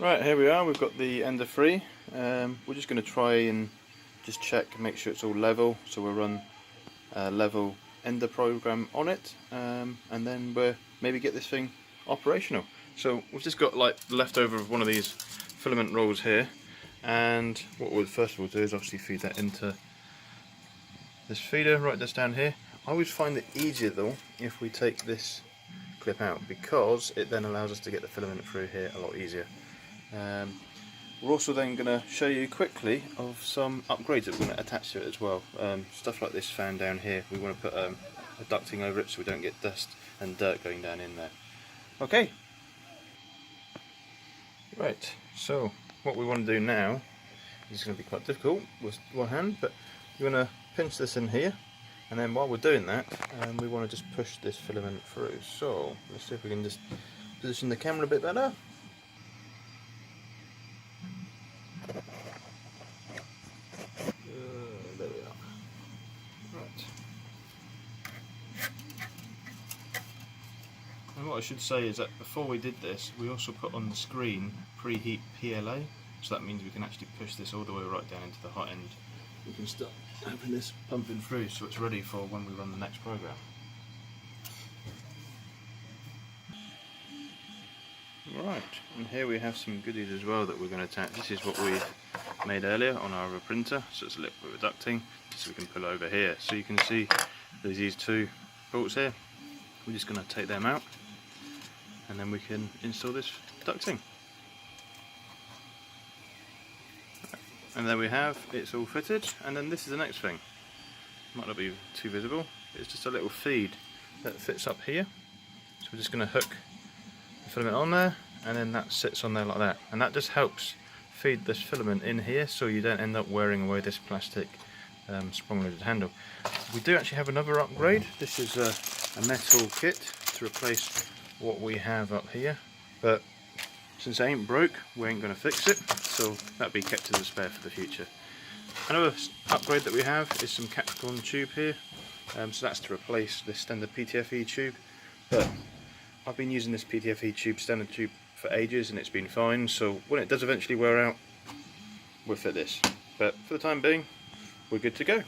Right, here we are, we've got the ender free. We're just going to try and just check and make sure it's all level, so we'll run a level ender program on it, and then we'll maybe get this thing operational. So we've just got like leftover of one of these filament rolls here, and what we'll first of all do is obviously feed that into this feeder right just down here. I always find it easier though if we take this clip out, because it then allows us to get the filament through here a lot easier. We're also then going to show you quickly of some upgrades that we're going to attach to it as well. Stuff like this fan down here, we want to put a ducting over it so we don't get dust and dirt going down in there. Okay. Right, so what we want to do now is going to be quite difficult with one hand, but you're going to pinch this in here, and then while we're doing that, we want to just push this filament through. So let's see if we can just position the camera a bit better. There we are. Right. And what I should say is that before we did this, we also put on the screen preheat PLA, so that means we can actually push this all the way right down into the hot end. We can start having this pumping through so it's ready for when we run the next program. Right, and here we have some goodies as well that we're going to attach. This is what we made earlier on our printer, so it's a liquid ducting, so we can pull over here. So you can see there's these two bolts here. We're just going to take them out, and then we can install this ducting. And there we have, it's all fitted. And then this is the next thing. Might not be too visible. It's just a little feed that fits up here. So we're just going to hook the filament on there, and then that sits on there like that. And that just helps feed this filament in here, so you don't end up wearing away this plastic sprung-loaded handle. We do actually have another upgrade. This is a metal kit to replace what we have up here, but since it ain't broke, we ain't going to fix it, so that'll be kept as a spare for the future. Another upgrade that we have is some Capricorn tube here, so that's to replace this standard PTFE tube, but I've been using this PTFE standard tube for ages and it's been fine, so when it does eventually wear out, we'll fit this. But for the time being, we're good to go.